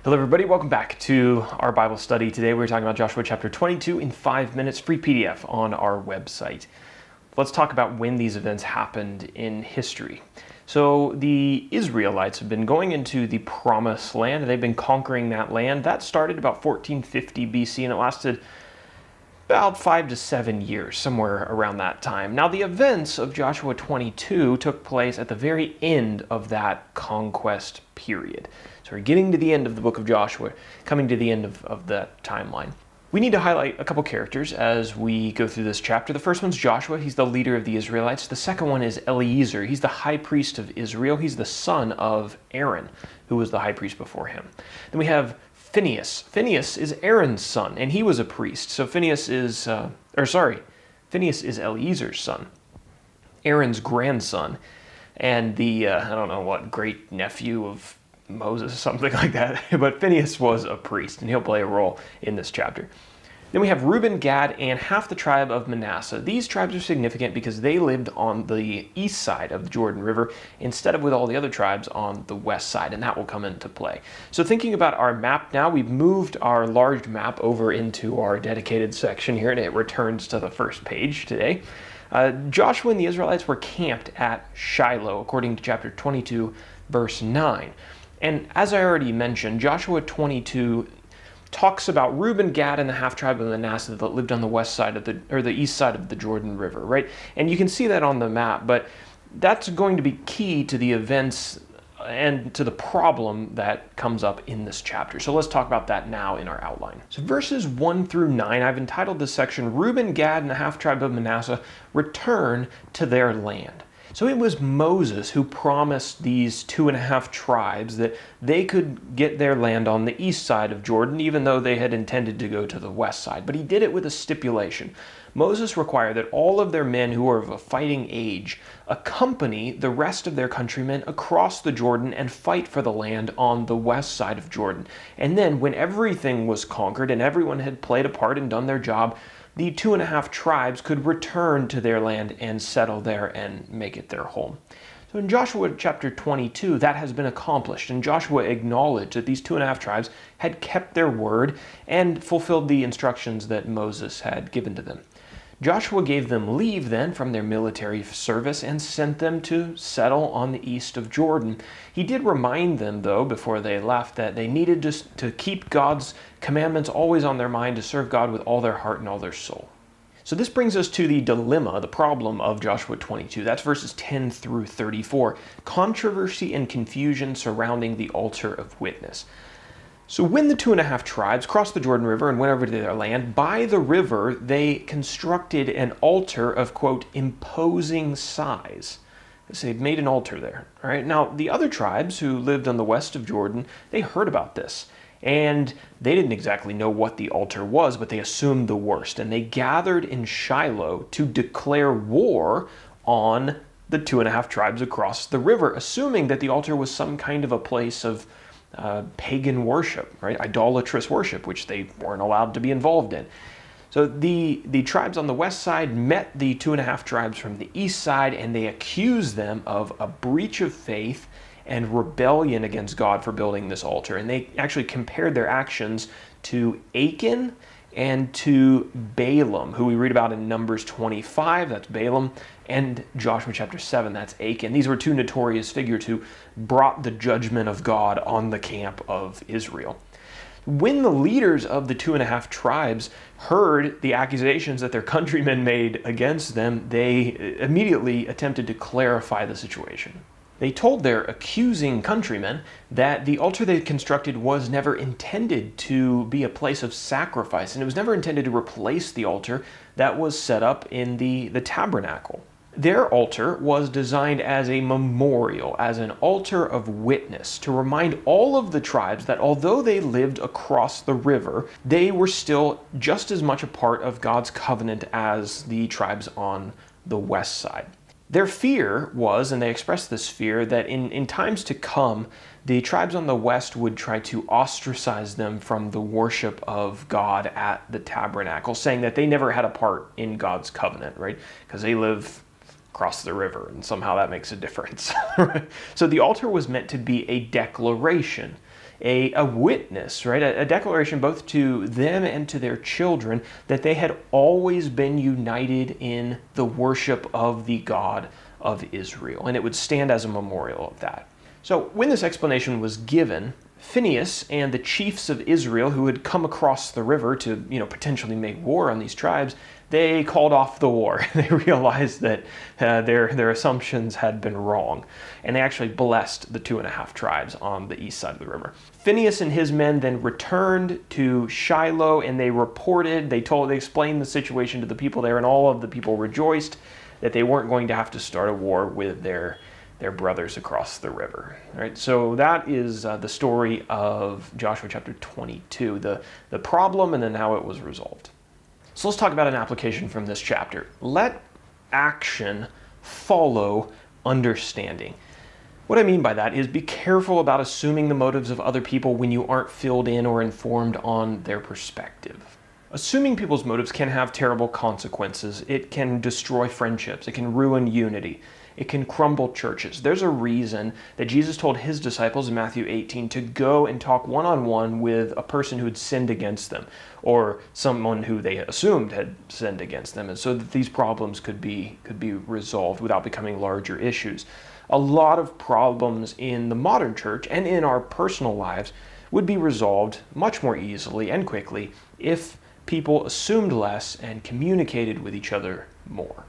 Hello everybody, welcome back to our Bible study. Today we're talking about Joshua chapter 22 in 5 minutes, free PDF on our website. Let's talk about when these events happened in history. So the Israelites have been going into the Promised Land. They've been conquering that land. That started about 1450 BC and it lasted about 5 to 7 years, somewhere around that time. Now the events of Joshua 22 took place at the very end of that conquest period. So we're getting to the end of the book of Joshua, coming to the end of that timeline. We need to highlight a couple characters as we go through this chapter. The first one's Joshua. He's the leader of the Israelites. The second one is Eleazar. He's the high priest of Israel. He's the son of Aaron, who was the high priest before him. Then we have Phinehas. Phinehas is Aaron's son, and he was a priest. So Phinehas is Eleazar's son, Aaron's grandson, and the, great nephew of Moses, something like that. But Phinehas was a priest, and he'll play a role in this chapter. Then we have Reuben, Gad, and half the tribe of Manasseh. These tribes are significant because they lived on the east side of the Jordan River instead of with all the other tribes on the west side, and that will come into play. So thinking about our map now, we've moved our large map over into our dedicated section here, and it returns to the first page today. Joshua and the Israelites were camped at Shiloh, according to chapter 22, verse 9. And as I already mentioned, Joshua 22 talks about Reuben, Gad, and the half tribe of Manasseh that lived on the west side of the east side of the Jordan River, right? And you can see that on the map, but that's going to be key to the events and to the problem that comes up in this chapter. So let's talk about that now in our outline. So verses 1 through 9, I've entitled this section, Reuben, Gad, and the half tribe of Manasseh return to their land. So it was Moses who promised these 2.5 tribes that they could get their land on the east side of Jordan, even though they had intended to go to the west side. But he did it with a stipulation. Moses required that all of their men who were of a fighting age accompany the rest of their countrymen across the Jordan and fight for the land on the west side of Jordan. And then when everything was conquered and everyone had played a part and done their job, the 2.5 tribes could return to their land and settle there and make it their home. So in Joshua chapter 22, that has been accomplished, and Joshua acknowledged that these 2.5 tribes had kept their word and fulfilled the instructions that Moses had given to them. Joshua gave them leave then from their military service and sent them to settle on the east of Jordan. He did remind them, though, before they left, that they needed to keep God's commandments always on their mind, to serve God with all their heart and all their soul. So this brings us to the dilemma, the problem of Joshua 22. That's verses 10 through 34. Controversy and confusion surrounding the altar of witness. So when the 2.5 tribes crossed the Jordan River and went over to their land, by the river they constructed an altar of, quote, imposing size. So they'd made an altar there. All right. Now, the other tribes who lived on the west of Jordan, they heard about this. And they didn't exactly know what the altar was, but they assumed the worst. And they gathered in Shiloh to declare war on the 2.5 tribes across the river, assuming that the altar was some kind of a place of pagan worship, right? Idolatrous worship, which they weren't allowed to be involved in. So the tribes on the west side met the 2.5 tribes from the east side, and they accused them of a breach of faith and rebellion against God for building this altar. And they actually compared their actions to Achan and to Balaam, who we read about in Numbers 25, that's Balaam, and Joshua chapter 7, that's Achan. These were two notorious figures who brought the judgment of God on the camp of Israel. When the leaders of the 2.5 tribes heard the accusations that their countrymen made against them, they immediately attempted to clarify the situation. They told their accusing countrymen that the altar they constructed was never intended to be a place of sacrifice, and it was never intended to replace the altar that was set up in the tabernacle. Their altar was designed as a memorial, as an altar of witness, to remind all of the tribes that although they lived across the river, they were still just as much a part of God's covenant as the tribes on the west side. Their fear was, and they expressed this fear, that in times to come, the tribes on the west would try to ostracize them from the worship of God at the tabernacle, saying that they never had a part in God's covenant, right? Because they live across the river, and somehow that makes a difference. So the altar was meant to be a declaration. a witness, right? A declaration both to them and to their children that they had always been united in the worship of the God of Israel. And it would stand as a memorial of that. So when this explanation was given, Phinehas and the chiefs of Israel who had come across the river to, potentially make war on these tribes, they called off the war. They realized that their assumptions had been wrong, and they actually blessed the 2.5 tribes on the east side of the river. Phinehas and his men then returned to Shiloh, and they explained the situation to the people there, and all of the people rejoiced that they weren't going to have to start a war with their brothers across the river. All right, so that is the story of Joshua chapter 22, the problem and then how it was resolved. So let's talk about an application from this chapter. Let action follow understanding. What I mean by that is be careful about assuming the motives of other people when you aren't filled in or informed on their perspective. Assuming people's motives can have terrible consequences. It can destroy friendships. It can ruin unity. It can crumble churches. There's a reason that Jesus told his disciples in Matthew 18 to go and talk one-on-one with a person who had sinned against them, or someone who they assumed had sinned against them, and so that these problems could be resolved without becoming larger issues. A lot of problems in the modern church and in our personal lives would be resolved much more easily and quickly if people assumed less and communicated with each other more.